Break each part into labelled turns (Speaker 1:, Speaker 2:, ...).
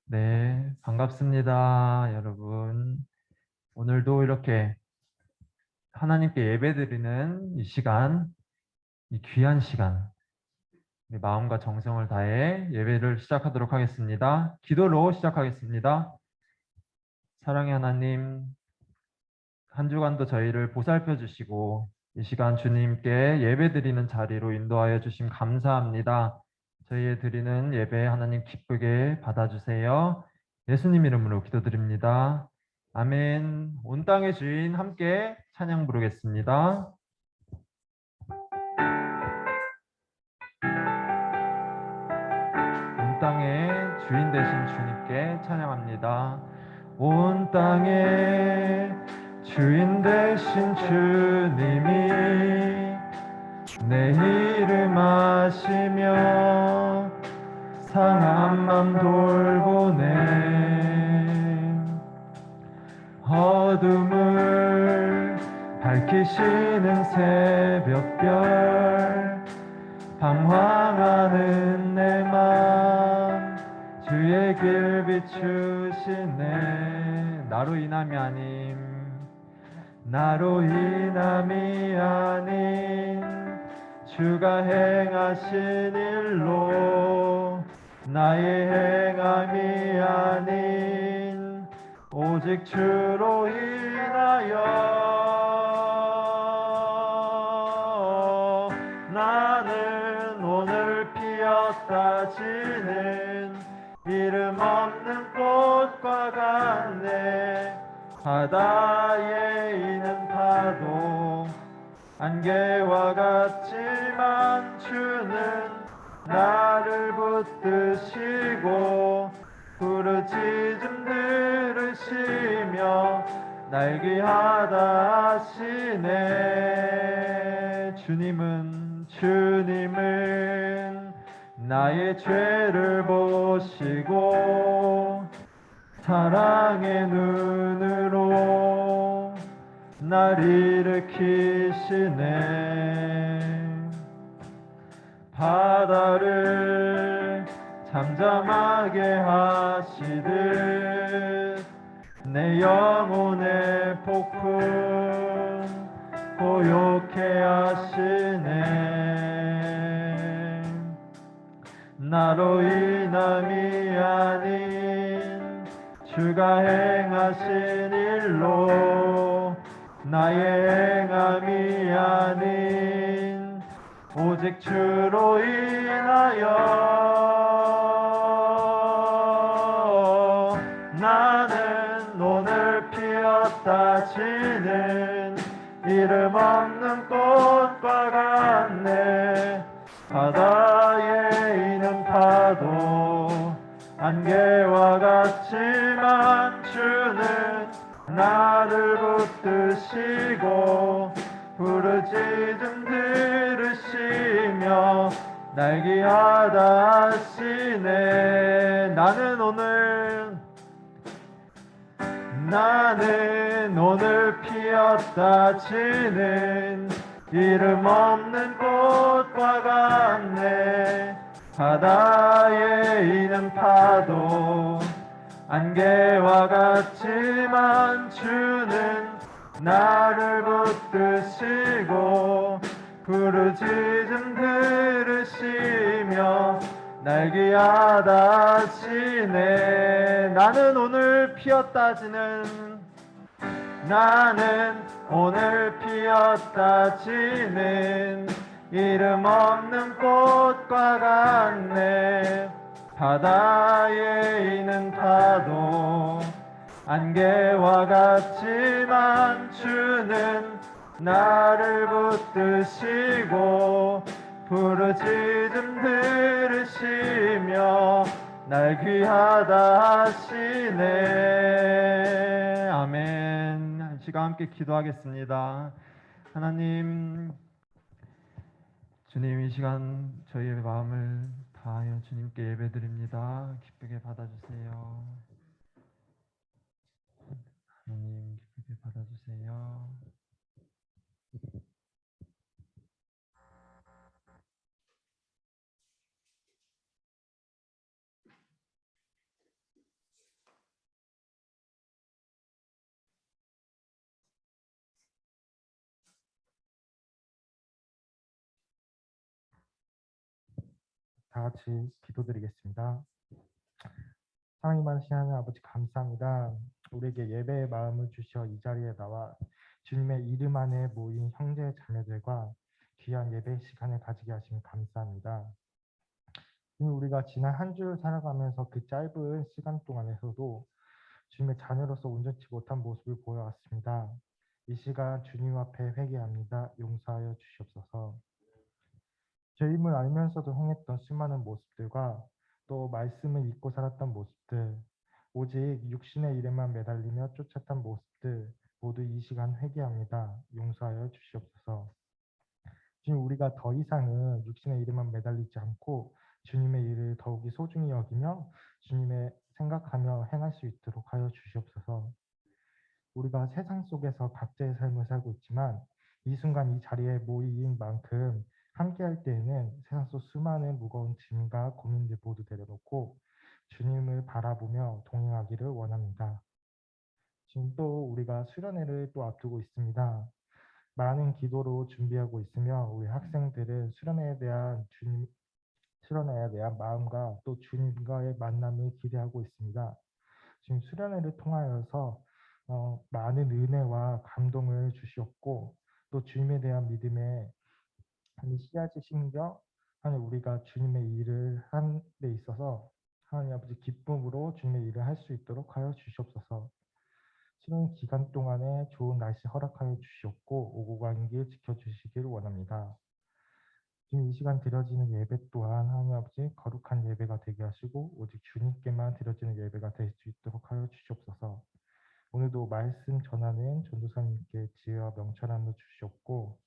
Speaker 1: 네, 반갑습니다, 여러분. 오늘도 이렇게 하나님께 예배드리는 이 시간, 이 귀한 시간, 우리 마음과 정성을 다해 예배를 시작하도록 하겠습니다. 기도로 시작하겠습니다. 사랑의 하나님, 한 주간도 저희를 보살펴 주시고 이 시간 주님께 예배드리는 자리로 인도하여 주심 감사합니다. 저희의 드리는 예배 하나님 기쁘게 받아주세요. 예수님 이름으로 기도드립니다. 아멘. 온 땅의 주인 함께 찬양 부르겠습니다. 온 땅의 주인 되신 주님께 찬양합니다. 온 땅의 주인 되신 주님이 내 이름 아시며 상한 맘 돌보네. 어둠을 밝히시는 새벽별 방황하는 내 맘 주의 길 비추시네. 나로 인함이 아님 나로 인함이 아닌 주가 행하신 일로 나의 행함이 아닌 오직 주로 인하여 나는 오늘 피었다 지는 이름 없는 꽃과 같네. 바다에 있는 파도 안개와 같지만 주는 나를 붙드시고 부르짖음 들으시며 날 귀하다 하시네. 주님은 나의 죄를 보시고 사랑의 눈으로 날 일으키시네. 바다를 잠잠하게 하시듯 내 영혼의 폭풍 고요케 하시네. 나로 인함이 아닌 주가 행하신 일로 나의 행함이 아닌 오직 주로 인하여 나는 오늘 피었다 지는 이름 없는 꽃과 같네. 바다에 있는 파도 안개와 같지만 주는 나를 붙드시고 부르짖음 들으시며 날 귀하다 하시네. 나는 오늘 피었다 지는 이름 없는 꽃과 같네. 바다에 있는 파도 안개와 같지만 주는 나를 붙드시고 부르짖음 들으시며 날 귀하다 하시네. 나는 오늘 피었다 지는 이름 없는 꽃과 같네. 바다에 있는 파도 안개와 같지만 주는 나를 붙드시고 부르짖음 들으시며 날 귀하다 하시네. 아멘. 한 시간 함께 기도하겠습니다. 하나님, 주님, 이 시간 저희의 마음을 다하여 주님께 예배드립니다. 기쁘게 받아주세요. 하나님, 기쁘게 받아주세요.
Speaker 2: 다 같이 기도드리겠습니다. 사랑이 많으신 하나님 아버지 감사합니다. 우리에게 예배의 마음을 주셔 이 자리에 나와 주님의 이름 안에 모인 형제 자매들과 귀한 예배 시간을 가지게 하시니 감사합니다. 우리가 지난 한 주를 살아가면서 그 짧은 시간 동안에서도 주님의 자녀로서 온전치 못한 모습을 보여왔습니다. 이 시간 주님 앞에 회개합니다. 용서하여 주시옵소서. 죄임을 알면서도 행했던 수많은 모습들과 또 말씀을 잊고 살았던 모습들, 오직 육신의 일에만 매달리며 쫓았던 모습들 모두 이 시간 회개합니다. 용서하여 주시옵소서. 지금 우리가 더 이상은 육신의 일에만 매달리지 않고 주님의 일을 더욱이 소중히 여기며 주님의 생각하며 행할 수 있도록 하여 주시옵소서. 우리가 세상 속에서 각자의 삶을 살고 있지만 이 순간 이 자리에 모인 만큼 함께할 때에는 세상 속 수많은 무거운 짐과 고민들 모두 내려놓고 주님을 바라보며 동행하기를 원합니다. 지금 또 우리가 수련회를 또 앞두고 있습니다. 많은 기도로 준비하고 있으며 우리 학생들은 수련회에 대한 마음과 또 주님과의 만남을 기대하고 있습니다. 지금 수련회를 통하여서 많은 은혜와 감동을 주시옵고 또 주님에 대한 믿음에 씨앗이 심겨 하나님 우리가 주님의 일을 한 데 있어서 하나님 아버지 기쁨으로 주님의 일을 할 수 있도록 하여 주시옵소서. 수련 기간 동안에 좋은 날씨 허락하여 주시옵고 오고 가는 길 지켜주시길 원합니다. 지금 이 시간 드려지는 예배 또한 하나님 아버지 거룩한 예배가 되게 하시고 오직 주님께만 드려지는 예배가 될 수 있도록 하여 주시옵소서. 오늘도 말씀 전하는 전도사님께 지혜와 명철함을 주시옵고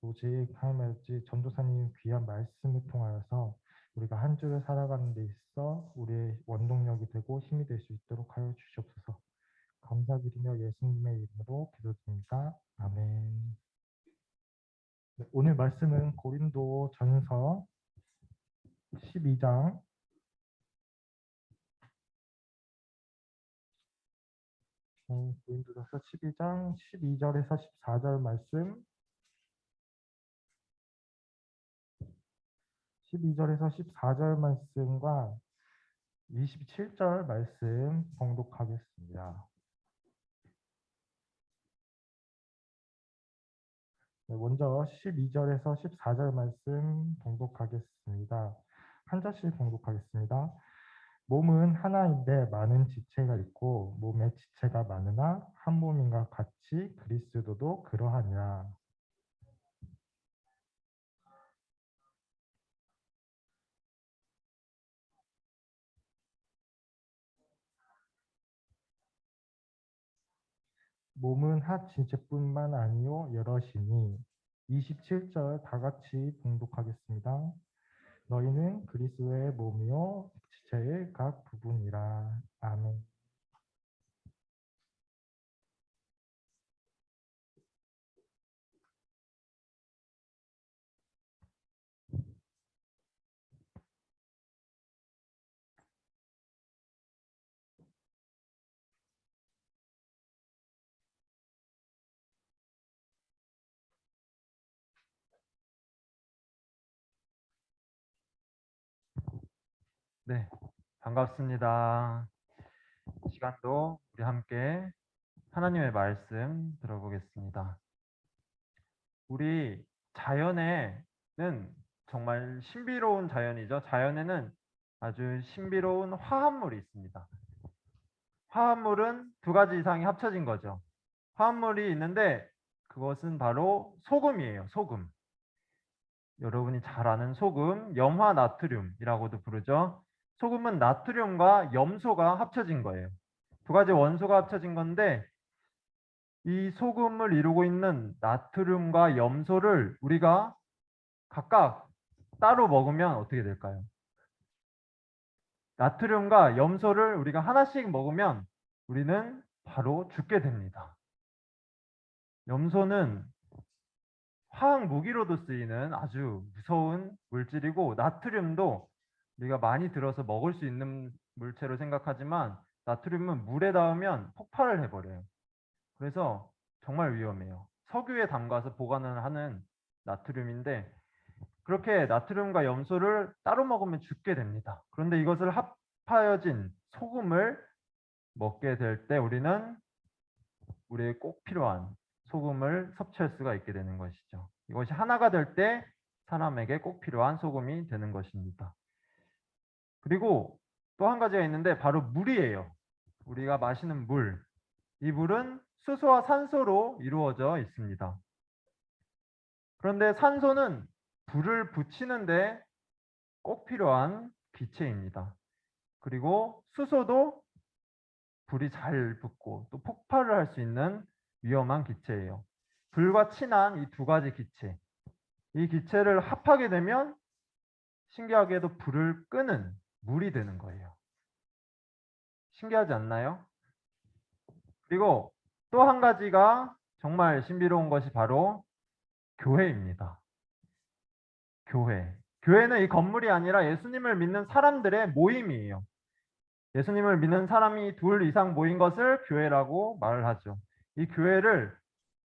Speaker 2: 오직 하나님 아버지 전도사님 귀한 말씀을 통하여서 우리가 한 주를 살아가는 데 있어 우리의 원동력이 되고 힘이 될 수 있도록 하여 주시옵소서. 감사드리며 예수님의 이름으로 기도드립니다. 아멘. 네, 오늘 말씀은 고린도 전서 12장 12절에서 14절 말씀 12절에서 14절 말씀과 27절 말씀 봉독하겠습니다. 네, 먼저 12절에서 14절 말씀 봉독하겠습니다. 한 절씩 봉독하겠습니다. 몸은 하나인데 많은 지체가 있고 몸에 지체가 많으나 한 몸인가 같이 그리스도도 그러하니라. 몸은 한 지체뿐만 아니요 여럿이니 27절 다 같이 봉독하겠습니다. 너희는 그리스도의 몸이요 지체의 각 부분이라. 아멘.
Speaker 1: 네, 반갑습니다. 이 시간도 우리 함께 하나님의 말씀 들어보겠습니다. 우리 자연에는 정말 신비로운 자연이죠. 자연에는 아주 신비로운 화합물이 있습니다. 화합물은 두 가지 이상이 합쳐진 거죠. 화합물이 있는데 그것은 바로 소금이에요. 소금. 여러분이 잘 아는 소금, 염화나트륨이라고도 부르죠. 소금은 나트륨과 염소가 합쳐진 거예요. 두 가지 원소가 합쳐진 건데 이 소금을 이루고 있는 나트륨과 염소를 우리가 각각 따로 먹으면 어떻게 될까요? 나트륨과 염소를 우리가 하나씩 먹으면 우리는 바로 죽게 됩니다. 염소는 화학 무기로도 쓰이는 아주 무서운 물질이고 나트륨도 우리가 많이 들어서 먹을 수 있는 물체로 생각하지만 나트륨은 물에 닿으면 폭발을 해버려요. 그래서 정말 위험해요. 석유에 담가서 보관을 하는 나트륨인데 그렇게 나트륨과 염소를 따로 먹으면 죽게 됩니다. 그런데 이것을 합하여진 소금을 먹게 될 때 우리는 우리에게 꼭 필요한 소금을 섭취할 수가 있게 되는 것이죠. 이것이 하나가 될 때 사람에게 꼭 필요한 소금이 되는 것입니다. 그리고 또 한 가지가 있는데 바로 물이에요. 우리가 마시는 물. 이 물은 수소와 산소로 이루어져 있습니다. 그런데 산소는 불을 붙이는데 꼭 필요한 기체입니다. 그리고 수소도 불이 잘 붙고 또 폭발을 할 수 있는 위험한 기체예요. 불과 친한 이 두 가지 기체. 이 기체를 합하게 되면 신기하게도 불을 끄는 물이 되는 거예요. 신기하지 않나요? 그리고 또 한 가지가 정말 신비로운 것이 바로 교회입니다. 교회. 교회는 이 건물이 아니라 예수님을 믿는 사람들의 모임이에요. 예수님을 믿는 사람이 둘 이상 모인 것을 교회라고 말을 하죠. 이 교회를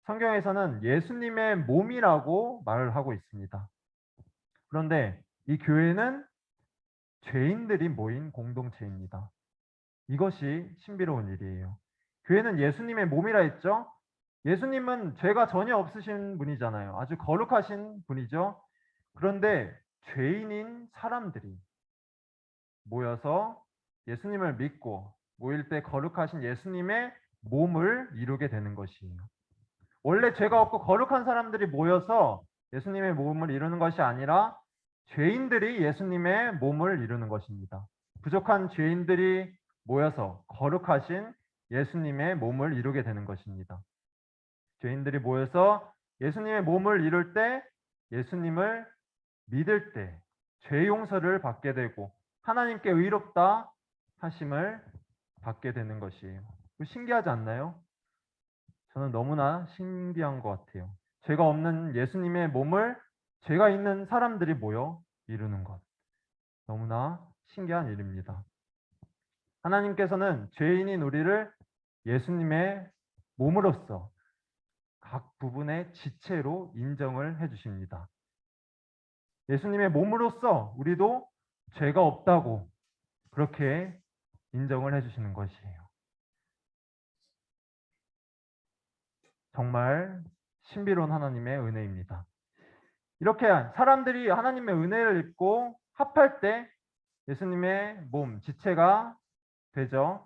Speaker 1: 성경에서는 예수님의 몸이라고 말을 하고 있습니다. 그런데 이 교회는 죄인들이 모인 공동체입니다. 이것이 신비로운 일이에요. 교회는 예수님의 몸이라 했죠. 예수님은 죄가 전혀 없으신 분이잖아요. 아주 거룩하신 분이죠. 그런데 죄인인 사람들이 모여서 예수님을 믿고 모일 때 거룩하신 예수님의 몸을 이루게 되는 것이에요. 원래 죄가 없고 거룩한 사람들이 모여서 예수님의 몸을 이루는 것이 아니라 죄인들이 예수님의 몸을 이루는 것입니다. 부족한 죄인들이 모여서 거룩하신 예수님의 몸을 이루게 되는 것입니다. 죄인들이 모여서 예수님의 몸을 이룰 때 예수님을 믿을 때 죄 용서를 받게 되고 하나님께 의롭다 하심을 받게 되는 것이에요. 신기하지 않나요? 저는 너무나 신기한 것 같아요. 죄가 없는 예수님의 몸을 죄가 있는 사람들이 모여 이루는 것. 너무나 신기한 일입니다. 하나님께서는 죄인인 우리를 예수님의 몸으로서 각 부분의 지체로 인정을 해주십니다. 예수님의 몸으로서 우리도 죄가 없다고 그렇게 인정을 해주시는 것이에요. 정말 신비로운 하나님의 은혜입니다. 이렇게 사람들이 하나님의 은혜를 입고 합할 때 예수님의 몸, 지체가 되죠.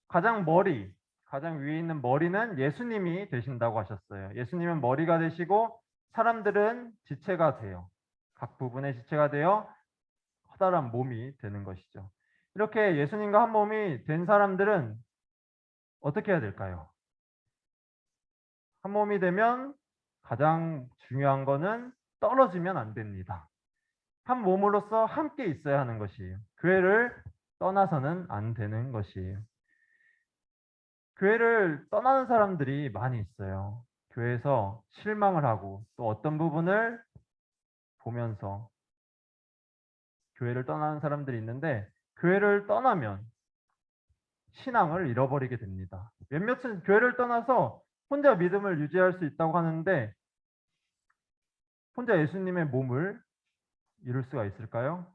Speaker 1: 가장 위에 있는 머리는 예수님이 되신다고 하셨어요. 예수님은 머리가 되시고 사람들은 지체가 돼요. 각 부분의 지체가 되어 커다란 몸이 되는 것이죠. 이렇게 예수님과 한 몸이 된 사람들은 어떻게 해야 될까요? 한 몸이 되면 가장 중요한 거는 떨어지면 안 됩니다. 한 몸으로서 함께 있어야 하는 것이에요. 교회를 떠나서는 안 되는 것이에요. 교회를 떠나는 사람들이 많이 있어요. 교회에서 실망을 하고 또 어떤 부분을 보면서 교회를 떠나는 사람들이 있는데 교회를 떠나면 신앙을 잃어버리게 됩니다. 몇몇은 교회를 떠나서 혼자 믿음을 유지할 수 있다고 하는데 혼자 예수님의 몸을 이룰 수가 있을까요?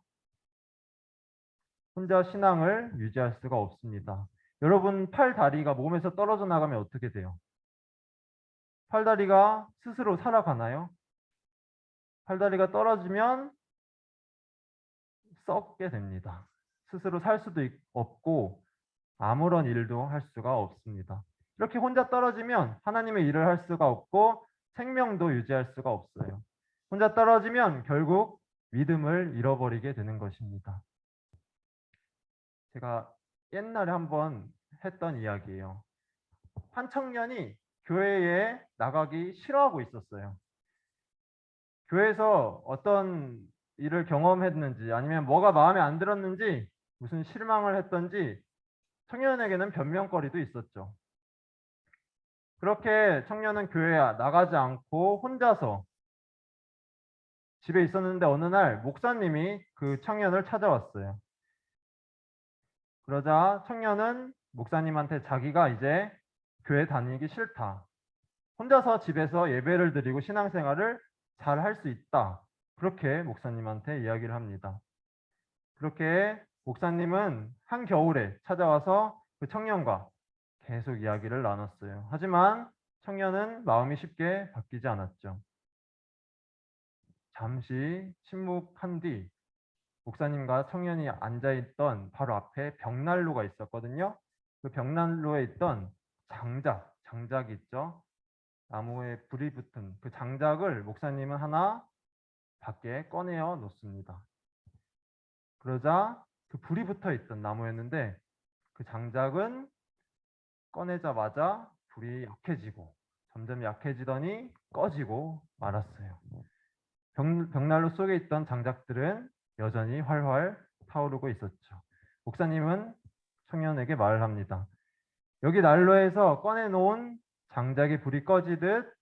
Speaker 1: 혼자 신앙을 유지할 수가 없습니다. 여러분 팔 다리가 몸에서 떨어져 나가면 어떻게 돼요? 팔 다리가 스스로 살아가나요? 팔 다리가 떨어지면 썩게 됩니다. 스스로 살 수도 없고 아무런 일도 할 수가 없습니다. 이렇게 혼자 떨어지면 하나님의 일을 할 수가 없고 생명도 유지할 수가 없어요. 혼자 떨어지면 결국 믿음을 잃어버리게 되는 것입니다. 제가 옛날에 한번 했던 이야기예요. 한 청년이 교회에 나가기 싫어하고 있었어요. 교회에서 어떤 일을 경험했는지 아니면 뭐가 마음에 안 들었는지 무슨 실망을 했던지 청년에게는 변명거리도 있었죠. 그렇게 청년은 교회에 나가지 않고 혼자서 집에 있었는데 어느 날 목사님이 그 청년을 찾아왔어요. 그러자 청년은 목사님한테 자기가 이제 교회 다니기 싫다. 혼자서 집에서 예배를 드리고 신앙생활을 잘 할 수 있다. 그렇게 목사님한테 이야기를 합니다. 그렇게 목사님은 한겨울에 찾아와서 그 청년과 계속 이야기를 나눴어요. 하지만 청년은 마음이 쉽게 바뀌지 않았죠. 잠시 침묵한 뒤 목사님과 청년이 앉아있던 바로 앞에 벽난로가 있었거든요. 그 벽난로에 있던 장작이 있죠. 나무에 불이 붙은 그 장작을 목사님은 하나 밖에 꺼내어 놓습니다. 그러자 그 불이 붙어 있던 나무였는데 그 장작은 꺼내자마자 불이 약해지고 점점 약해지더니 꺼지고 말았어요. 벽난로 속에 있던 장작들은 여전히 활활 타오르고 있었죠. 목사님은 청년에게 말을 합니다. 여기 난로에서 꺼내놓은 장작의 불이 꺼지듯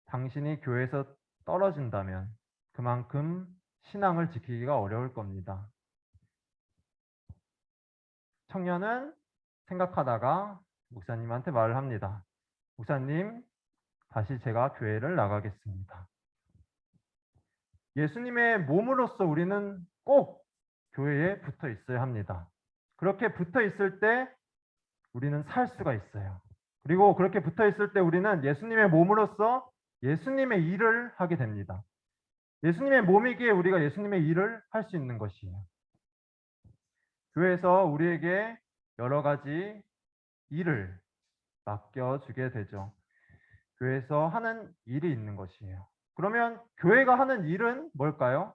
Speaker 1: 당신이 교회에서 떨어진다면 그만큼 신앙을 지키기가 어려울 겁니다. 청년은 생각하다가 목사님한테 말을 합니다. 목사님, 다시 제가 교회를 나가겠습니다. 예수님의 몸으로서 우리는 꼭 교회에 붙어 있어야 합니다. 그렇게 붙어 있을 때 우리는 살 수가 있어요. 그리고 그렇게 붙어 있을 때 우리는 예수님의 몸으로서 예수님의 일을 하게 됩니다. 예수님의 몸이기에 우리가 예수님의 일을 할 수 있는 것이에요. 교회에서 우리에게 여러 가지 일을 맡겨주게 되죠. 교회에서 하는 일이 있는 것이에요. 그러면 교회가 하는 일은 뭘까요?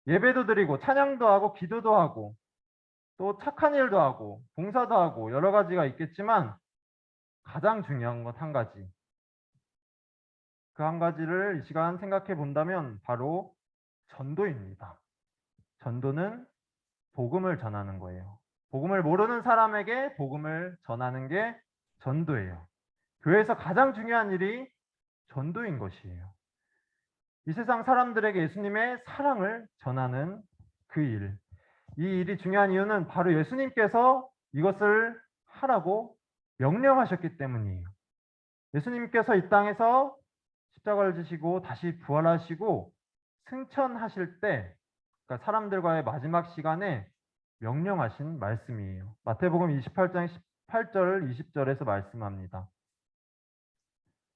Speaker 1: 예배도 드리고 찬양도 하고 기도도 하고 또 착한 일도 하고 봉사도 하고 여러 가지가 있겠지만 가장 중요한 것 한 가지. 그 한 가지를 이 시간 생각해 본다면 바로 전도입니다. 전도는 복음을 전하는 거예요. 복음을 모르는 사람에게 복음을 전하는 게 전도예요. 교회에서 가장 중요한 일이 전도인 것이에요. 이 세상 사람들에게 예수님의 사랑을 전하는 그 일. 이 일이 중요한 이유는 바로 예수님께서 이것을 하라고 명령하셨기 때문이에요. 예수님께서 이 땅에서 십자가를 지시고 다시 부활하시고 승천하실 때, 그러니까 사람들과의 마지막 시간에 명령하신 말씀이에요. 마태복음 28장 18절 20절에서 말씀합니다.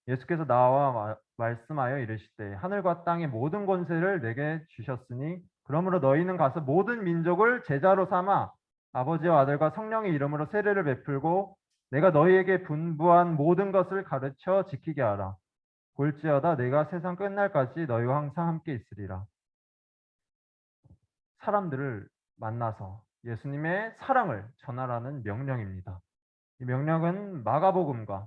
Speaker 1: 예수께서 나와 말씀하여 이르시되 하늘과 땅의 모든 권세를 내게 주셨으니 그러므로 너희는 가서 모든 민족을 제자로 삼아 아버지와 아들과 성령의 이름으로 세례를 베풀고 내가 너희에게 분부한 모든 것을 가르쳐 지키게 하라. 볼지어다 내가 세상 끝날까지 너희와 항상 함께 있으리라. 사람들을 만나서 예수님의 사랑을 전하라는 명령입니다. 이 명령은 마가복음과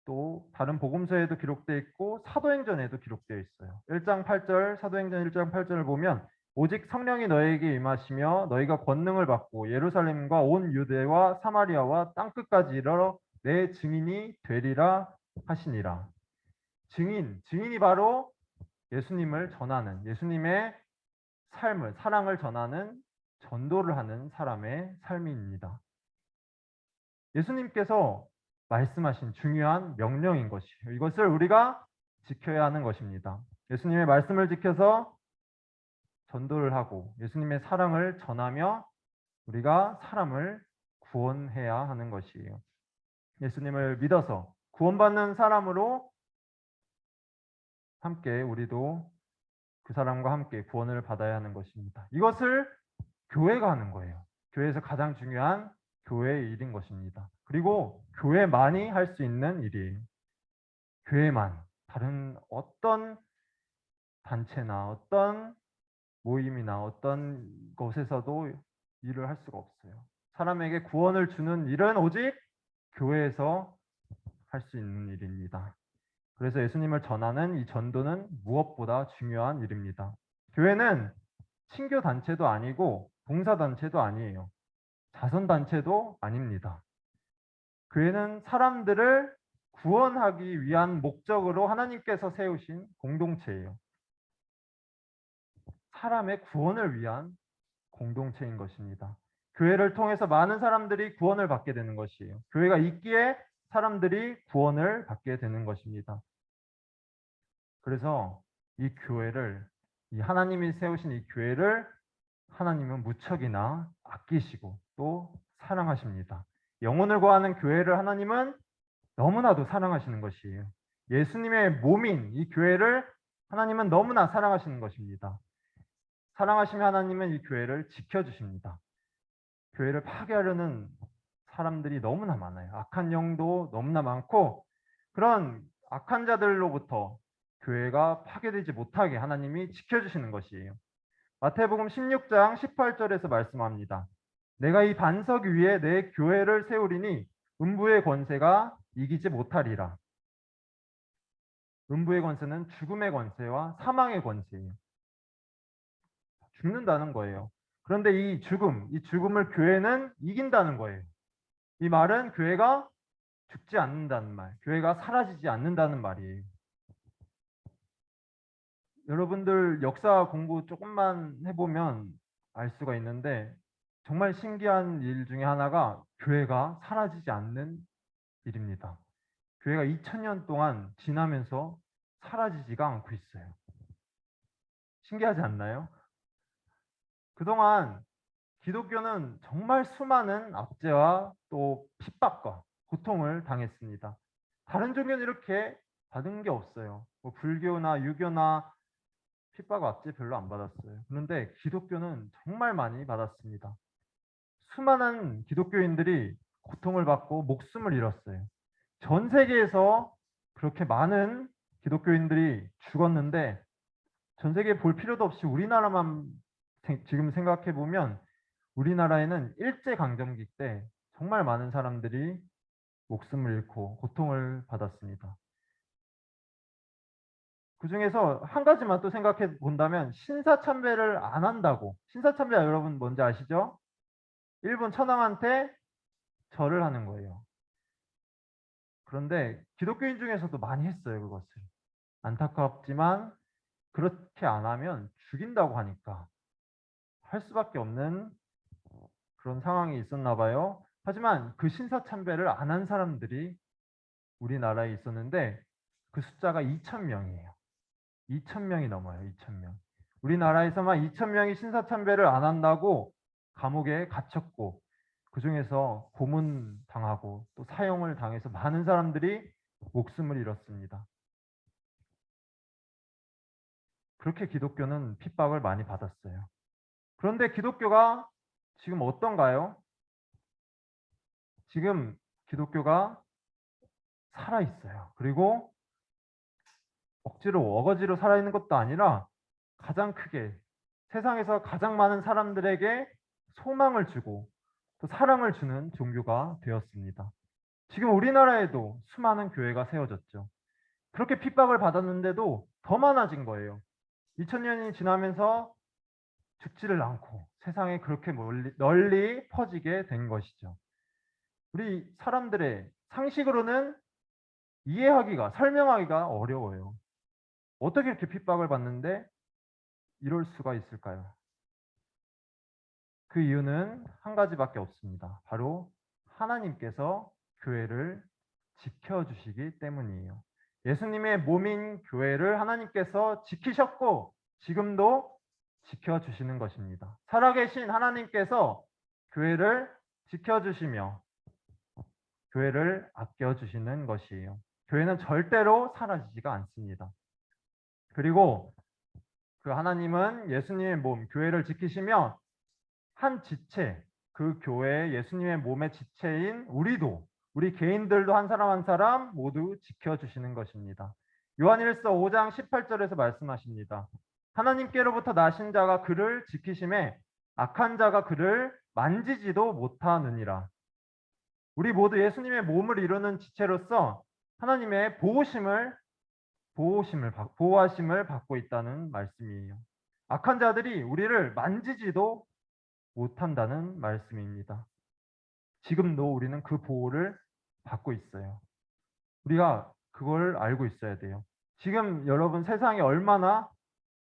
Speaker 1: 또 다른 복음서에도 기록되어 있고 사도행전에도 기록되어 있어요. 1장 8절 사도행전 1장 8절을 보면 오직 성령이 너희에게 임하시며 너희가 권능을 받고 예루살렘과 온 유대와 사마리아와 땅끝까지 이르러 내 증인이 되리라 하시니라. 증인이 바로 예수님을 전하는, 예수님의 삶을, 사랑을 전하는, 전도를 하는 사람의 삶입니다. 예수님께서 말씀하신 중요한 명령인 것이에요. 이것을 우리가 지켜야 하는 것입니다. 예수님의 말씀을 지켜서 전도를 하고 예수님의 사랑을 전하며 우리가 사람을 구원해야 하는 것이에요. 예수님을 믿어서 구원받는 사람으로 함께 우리도 그 사람과 함께 구원을 받아야 하는 것입니다. 이것을 교회가 하는 거예요. 교회에서 가장 중요한 교회의 일인 것입니다. 그리고 교회만이 할 수 있는 일이에요. 교회만, 다른 어떤 단체나 어떤 모임이나 어떤 곳에서도 일을 할 수가 없어요. 사람에게 구원을 주는 일은 오직 교회에서 할 수 있는 일입니다. 그래서 예수님을 전하는 이 전도는 무엇보다 중요한 일입니다. 교회는 신교 단체도 아니고 봉사 단체도 아니에요. 자선 단체도 아닙니다. 교회는 사람들을 구원하기 위한 목적으로 하나님께서 세우신 공동체예요. 사람의 구원을 위한 공동체인 것입니다. 교회를 통해서 많은 사람들이 구원을 받게 되는 것이에요. 교회가 있기에 사람들이 구원을 받게 되는 것입니다. 그래서 이 교회를, 이 하나님이 세우신 이 교회를 하나님은 무척이나 아끼시고 또 사랑하십니다. 영혼을 구하는 교회를 하나님은 너무나도 사랑하시는 것이에요. 예수님의 몸인 이 교회를 하나님은 너무나 사랑하시는 것입니다. 사랑하시며 하나님은 이 교회를 지켜주십니다. 교회를 파괴하려는 사람들이 너무나 많아요. 악한 영도 너무나 많고, 그런 악한 자들로부터 교회가 파괴되지 못하게 하나님이 지켜주시는 것이에요. 마태복음 16장 18절에서 말씀합니다. 내가 이 반석 위에 내 교회를 세우리니 음부의 권세가 이기지 못하리라. 음부의 권세는 죽음의 권세와 사망의 권세예요. 죽는다는 거예요. 그런데 이 죽음을 교회는 이긴다는 거예요. 이 말은 교회가 죽지 않는다는 말, 교회가 사라지지 않는다는 말이에요. 여러분들 역사 공부 조금만 해보면 알 수가 있는데, 정말 신기한 일 중에 하나가 교회가 사라지지 않는 일입니다. 교회가 2000년 동안 지나면서 사라지지가 않고 있어요. 신기하지 않나요? 그동안 기독교는 정말 수많은 압제와 또 핍박과 고통을 당했습니다. 다른 종교는 이렇게 받은 게 없어요. 뭐 불교나 유교나 핍박 압제 별로 안 받았어요. 그런데 기독교는 정말 많이 받았습니다. 수많은 기독교인들이 고통을 받고 목숨을 잃었어요. 전 세계에서 그렇게 많은 기독교인들이 죽었는데, 전 세계에 볼 필요도 없이 우리나라만 지금 생각해 보면, 우리나라에는 일제강점기 때 정말 많은 사람들이 목숨을 잃고 고통을 받았습니다. 그 중에서 한 가지만 또 생각해 본다면, 신사참배를 안 한다고. 신사참배 여러분 뭔지 아시죠? 일본 천황한테 절을 하는 거예요. 그런데 기독교인 중에서도 많이 했어요, 그것을. 안타깝지만 그렇게 안 하면 죽인다고 하니까 할 수밖에 없는 그런 상황이 있었나 봐요. 하지만 그 신사참배를 안 한 사람들이 우리나라에 있었는데, 그 숫자가 2,000명이에요. 2,000명이 넘어요. 2,000명. 우리나라에서만 2,000명이 신사참배를 안 한다고 감옥에 갇혔고, 그 중에서 고문 당하고 또 사형을 당해서 많은 사람들이 목숨을 잃었습니다. 그렇게 기독교는 핍박을 많이 받았어요. 그런데 기독교가 지금 어떤가요? 지금 기독교가 살아있어요. 그리고 억지로 어거지로 살아있는 것도 아니라 가장 크게 세상에서 가장 많은 사람들에게 소망을 주고 또 사랑을 주는 종교가 되었습니다. 지금 우리나라에도 수많은 교회가 세워졌죠. 그렇게 핍박을 받았는데도 더 많아진 거예요. 2000년이 지나면서 죽지를 않고 세상에 그렇게 널리 퍼지게 된 것이죠. 우리 사람들의 상식으로는 이해하기가, 설명하기가 어려워요. 어떻게 이렇게 핍박을 받는데 이럴 수가 있을까요? 그 이유는 한 가지밖에 없습니다. 바로 하나님께서 교회를 지켜주시기 때문이에요. 예수님의 몸인 교회를 하나님께서 지키셨고 지금도 지켜주시는 것입니다. 살아계신 하나님께서 교회를 지켜주시며 교회를 아껴주시는 것이에요. 교회는 절대로 사라지지가 않습니다. 그리고 그 하나님은 예수님의 몸, 교회를 지키시며 한 지체, 그 교회 예수님의 몸의 지체인 우리 개인들도 한 사람 한 사람 모두 지켜주시는 것입니다. 요한일서 5장 18절에서 말씀하십니다. 하나님께로부터 나신 자가 그를 지키심에 악한 자가 그를 만지지도 못하느니라. 우리 모두 예수님의 몸을 이루는 지체로서 하나님의 보호하심을 받고 있다는 말씀이에요. 악한 자들이 우리를 만지지도 못한다는 말씀입니다. 지금도 우리는 그 보호를 받고 있어요. 우리가 그걸 알고 있어야 돼요. 지금 여러분 세상에 얼마나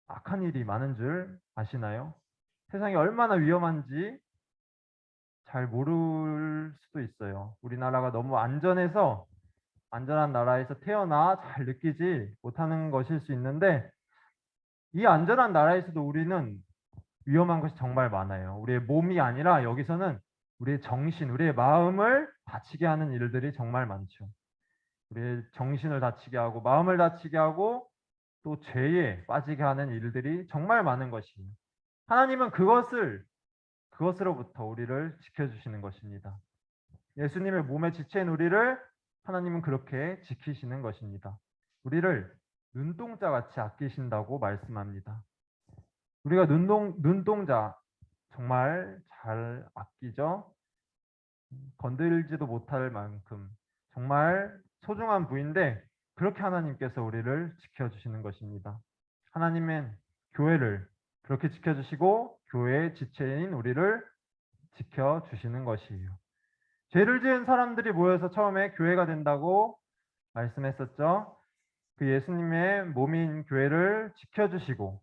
Speaker 1: 악한 일이 많은 줄 아시나요? 세상이 얼마나 위험한지 잘 모를 수도 있어요. 우리나라가 너무 안전해서 안전한 나라에서 태어나 잘 느끼지 못하는 것일 수 있는데, 이 안전한 나라에서도 우리는 위험한 것이 정말 많아요. 우리의 몸이 아니라 여기서는 우리의 정신, 우리의 마음을 다치게 하는 일들이 정말 많죠. 우리의 정신을 다치게 하고 마음을 다치게 하고 또 죄에 빠지게 하는 일들이 정말 많은 것이에요. 하나님은 그것으로부터 우리를 지켜주시는 것입니다. 예수님의 몸에 지체인 우리를 하나님은 그렇게 지키시는 것입니다. 우리를 눈동자같이 아끼신다고 말씀합니다. 우리가 눈동자 정말 잘 아끼죠. 건들지도 못할 만큼 정말 소중한 부인데 그렇게 하나님께서 우리를 지켜주시는 것입니다. 하나님은 교회를 그렇게 지켜주시고 교회의 지체인 우리를 지켜주시는 것이에요. 죄를 지은 사람들이 모여서 처음에 교회가 된다고 말씀했었죠. 그 예수님의 몸인 교회를 지켜주시고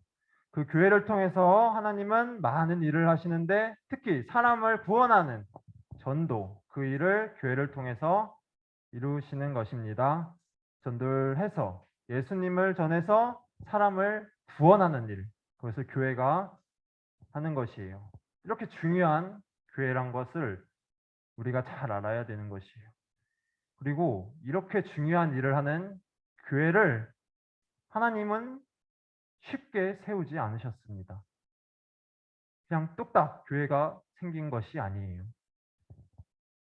Speaker 1: 그 교회를 통해서 하나님은 많은 일을 하시는데 특히 사람을 구원하는 전도, 그 일을 교회를 통해서 이루시는 것입니다. 전도해서 예수님을 전해서 사람을 구원하는 일, 그것을 교회가 하는 것이에요. 이렇게 중요한 교회란 것을 우리가 잘 알아야 되는 것이에요. 그리고 이렇게 중요한 일을 하는 교회를 하나님은 쉽게 세우지 않으셨습니다. 그냥 뚝딱 교회가 생긴 것이 아니에요.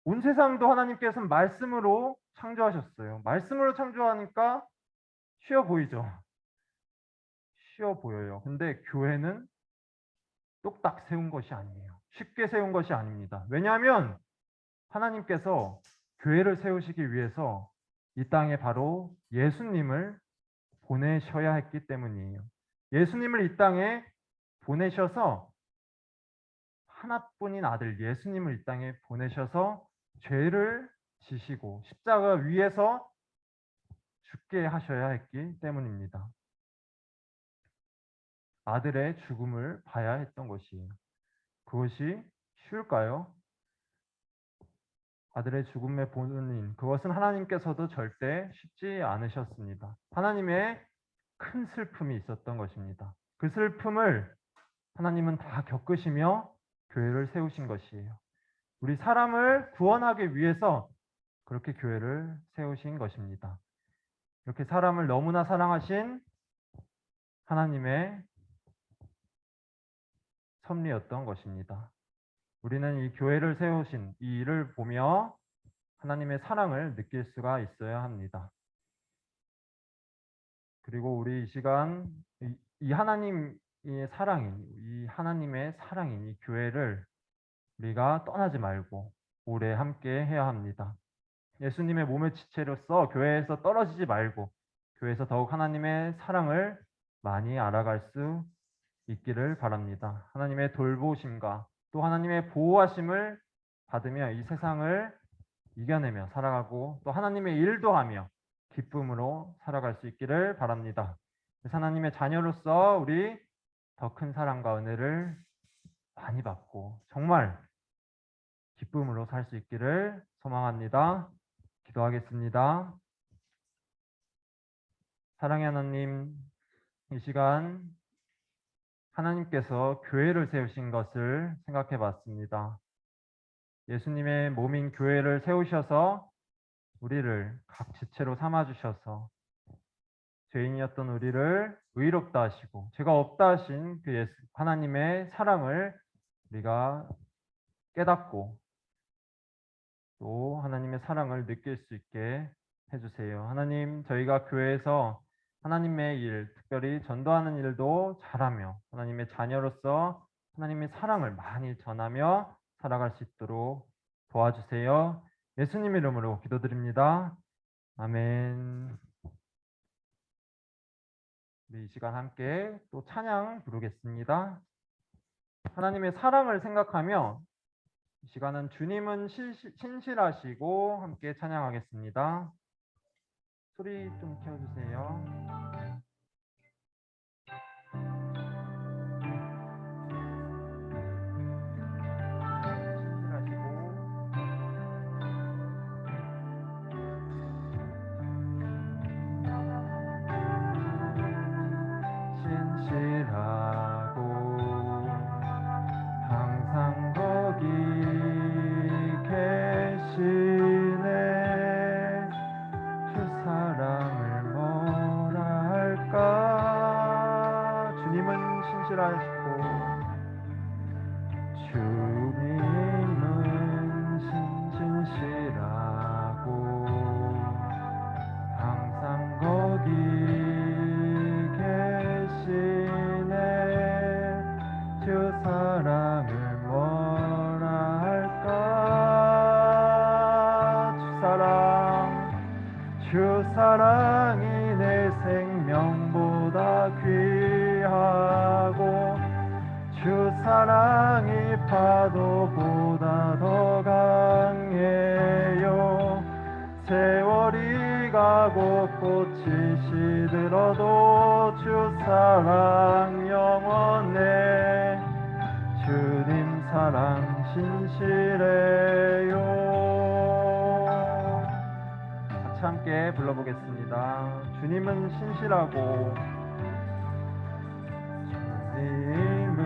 Speaker 1: 온 세상도 하나님께서는 말씀으로 창조하셨어요. 말씀으로 창조하니까 쉬워 보이죠? 쉬워 보여요. 근데 교회는 뚝딱 세운 것이 아니에요. 쉽게 세운 것이 아닙니다. 왜냐하면 하나님께서 교회를 세우시기 위해서 이 땅에 바로 예수님을 보내셔야 했기 때문이에요. 예수님을 이 땅에 보내셔서 하나뿐인 아들 예수님을 이 땅에 보내셔서 죄를 지시고 십자가 위에서 죽게 하셔야 했기 때문입니다. 아들의 죽음을 봐야 했던 것이에요. 그것이 쉬울까요? 아들의 죽음의 본인, 그것은 하나님께서도 절대 쉽지 않으셨습니다. 하나님의 큰 슬픔이 있었던 것입니다. 그 슬픔을 하나님은 다 겪으시며 교회를 세우신 것이에요. 우리 사람을 구원하기 위해서 그렇게 교회를 세우신 것입니다. 이렇게 사람을 너무나 사랑하신 하나님의 섭리였던 것입니다. 우리는 이 교회를 세우신 이 일을 보며 하나님의 사랑을 느낄 수가 있어야 합니다. 그리고 우리 이 시간 이 하나님의 사랑인 이 하나님의 사랑인 이 교회를 우리가 떠나지 말고 오래 함께 해야 합니다. 예수님의 몸의 지체로서 교회에서 떨어지지 말고 교회에서 더욱 하나님의 사랑을 많이 알아갈 수 있기를 바랍니다. 하나님의 돌보심과 또 하나님의 보호하심을 받으며 이 세상을 이겨내며 살아가고 또 하나님의 일도 하며 기쁨으로 살아갈 수 있기를 바랍니다. 하나님의 자녀로서 우리 더 큰 사랑과 은혜를 많이 받고 정말 기쁨으로 살 수 있기를 소망합니다. 기도하겠습니다. 사랑의 하나님, 이 시간 하나님께서 교회를 세우신 것을 생각해 봤습니다. 예수님의 몸인 교회를 세우셔서 우리를 각 지체로 삼아 주셔서 죄인이었던 우리를 의롭다 하시고 죄가 없다 하신 그 하나님의 사랑을 우리가 깨닫고 또 하나님의 사랑을 느낄 수 있게 해주세요. 하나님, 저희가 교회에서 하나님의 일, 특별히 전도하는 일도 잘하며 하나님의 자녀로서 하나님의 사랑을 많이 전하며 살아갈 수 있도록 도와주세요. 예수님 이름으로 기도드립니다. 아멘. 우리 이 시간 함께 또 찬양 부르겠습니다. 하나님의 사랑을 생각하며 이 시간은 주님은 신실하시고 함께 찬양하겠습니다. 소리 좀 켜주세요. 신실하시고 사랑이 내 생명보다 귀하고 주 사랑이 파도보다 더 강해요. 세월이 가고 꽃이 시들어도 주 사랑 영원해. 주님 사랑 신실해요. 같이 함께 불러보겠습니다. 주님은 신실하고 주님은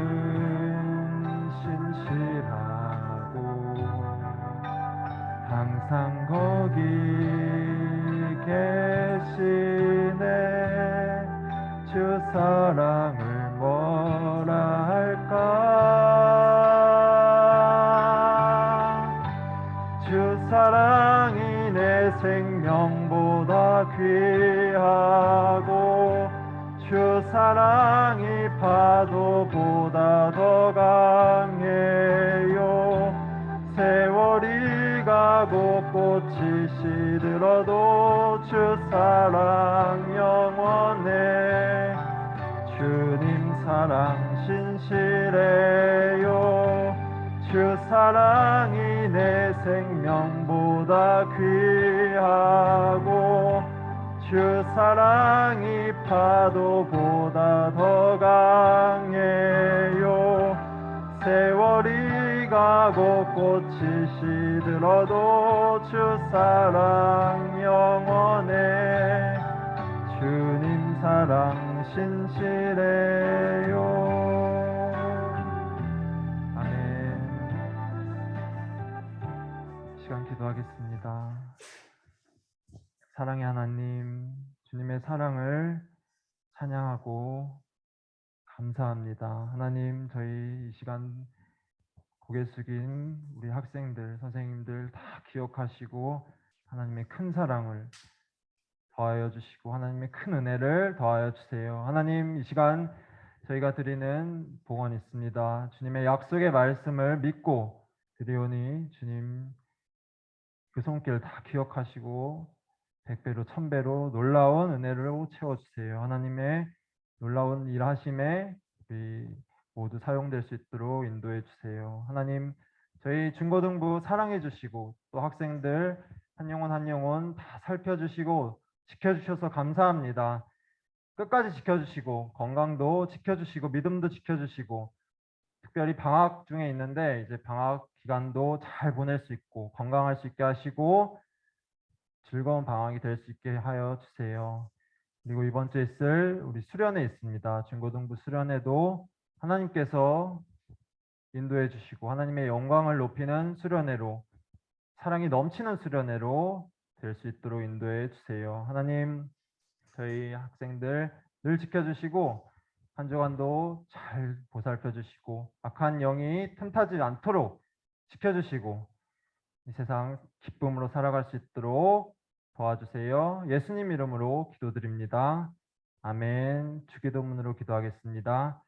Speaker 1: 신실하고 항상 거기 계시네. 주 사랑을 뭐라 할까. 주 사랑이 내 생명보다 귀하고 주 사랑이 파도보다 더 강해요. 세월이 가고 꽃이 시들어도 주 사랑 영원해. 주님 사랑 신실해요. 주 사랑이 내 생명보다 귀하고 주 사랑이 파도보다 더 강해요. 세월이 가고 꽃이 시들어도 주 사랑 영원해. 주님 사랑 신실해요. 시간 기도하겠습니다. 사랑의 하나님, 주님의 사랑을 찬양하고 감사합니다. 하나님, 저희 이 시간 고개 숙인 우리 학생들, 선생님들 다 기억하시고 하나님의 큰 사랑을 더하여 주시고 하나님의 큰 은혜를 더하여 주세요. 하나님, 이 시간 저희가 드리는 봉헌 있습니다. 주님의 약속의 말씀을 믿고 드리오니 주님 그 손길 다 기억하시고 100배로 1000배로 놀라운 은혜로 채워주세요. 하나님의 놀라운 일하심에 우리 모두 사용될 수 있도록 인도해 주세요. 하나님, 저희 중고등부 사랑해 주시고 또 학생들 한 영혼 한 영혼 다 살펴주시고 지켜주셔서 감사합니다. 끝까지 지켜주시고 건강도 지켜주시고 믿음도 지켜주시고 특별히 방학 중에 있는데 이제 방학 기간도 잘 보낼 수 있고 건강할 수 있게 하시고 즐거운 방학이 될 수 있게 하여 주세요. 그리고 이번 주에 있을 우리 수련회 있습니다. 중고등부 수련회도 하나님께서 인도해 주시고 하나님의 영광을 높이는 수련회로 사랑이 넘치는 수련회로 될 수 있도록 인도해 주세요. 하나님, 저희 학생들 늘 지켜주시고 한 주간도 잘 보살펴 주시고 악한 영이 틈타지 않도록 지켜주시고 이 세상 기쁨으로 살아갈 수 있도록 도와주세요. 예수님 이름으로 기도드립니다. 아멘. 주기도문으로 기도하겠습니다.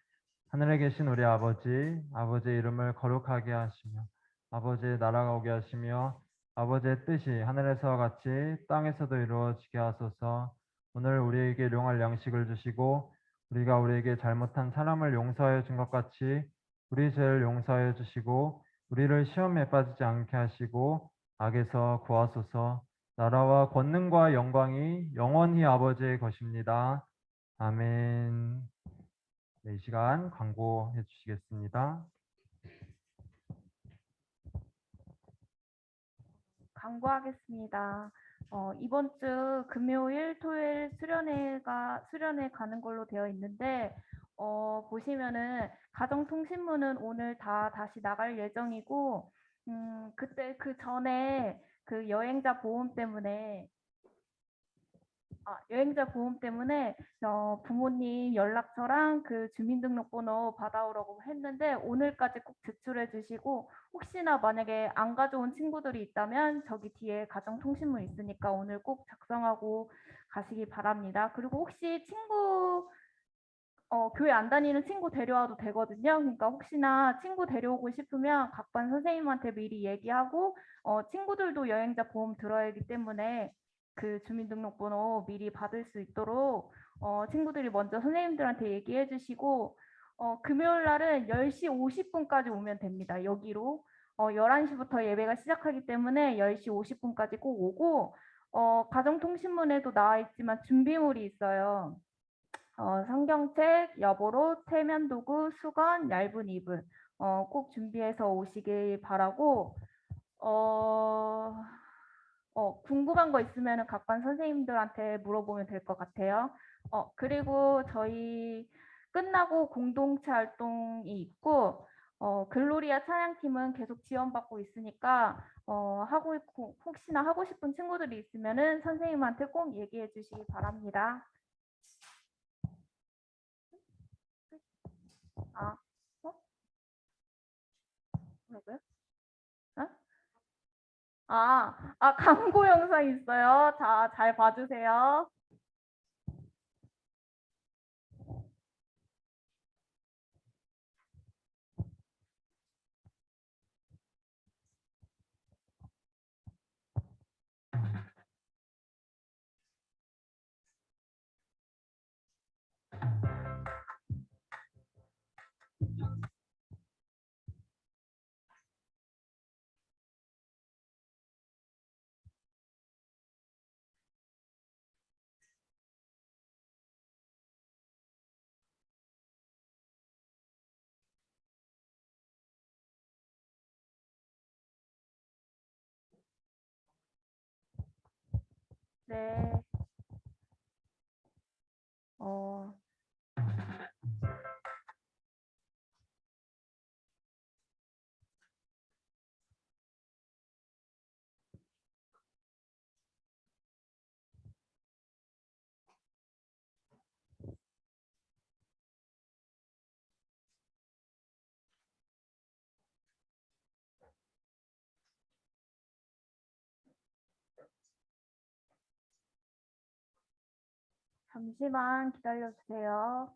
Speaker 1: 하늘에 계신 우리 아버지, 아버지의 이름을 거룩하게 하시며 아버지의 나라가 오게 하시며 아버지의 뜻이 하늘에서와 같이 땅에서도 이루어지게 하소서. 오늘 우리에게 일용할 양식을 주시고 우리가 우리에게 잘못한 사람을 용서하여 준 것 같이 우리 죄를 용서하여 주시고 우리를 시험에 빠지지 않게 하시고 악에서 구하소서. 나라와 권능과 영광이 영원히 아버지의 것입니다. 아멘. 네, 이 시간 광고해 주시겠습니다.
Speaker 3: 광고하겠습니다. 이번 주 금요일, 토요일 수련회 가는 걸로 되어 있는데 보시면은 가정통신문은 오늘 다시 나갈 예정이고 그때 그 전에 그 여행자 보험 때문에 부모님 연락처랑 그 주민등록번호 받아오라고 했는데 오늘까지 꼭 제출해 주시고 혹시나 만약에 안 가져온 친구들이 있다면 저기 뒤에 가정통신문 있으니까 오늘 꼭 작성하고 가시기 바랍니다. 그리고 혹시 교회 안 다니는 친구 데려와도 되거든요. 그러니까 혹시나 친구 데려오고 싶으면 각 반 선생님한테 미리 얘기하고 친구들도 여행자 보험 들어야 하기 때문에 그 주민등록번호 미리 받을 수 있도록 친구들이 먼저 선생님들한테 얘기해 주시고 금요일 날은 10시 50분까지 오면 됩니다. 여기로 11시부터 예배가 시작하기 때문에 10시 50분까지 꼭 오고 가정통신문에도 나와 있지만 준비물이 있어요. 성경책, 여보로, 세면도구, 수건, 얇은 이불 꼭 준비해서 오시길 바라고 궁금한 거 있으면 각반 선생님들한테 물어보면 될 것 같아요. 그리고 저희 끝나고 공동체 활동이 있고 글로리아 찬양팀은 계속 지원받고 있으니까 혹시나 하고 싶은 친구들이 있으면은 선생님한테 꼭 얘기해 주시기 바랍니다. 아, 뭐라고요? 어? 광고 영상 있어요. 자, 잘 봐주세요. 네. 어, 잠시만 기다려 주세요.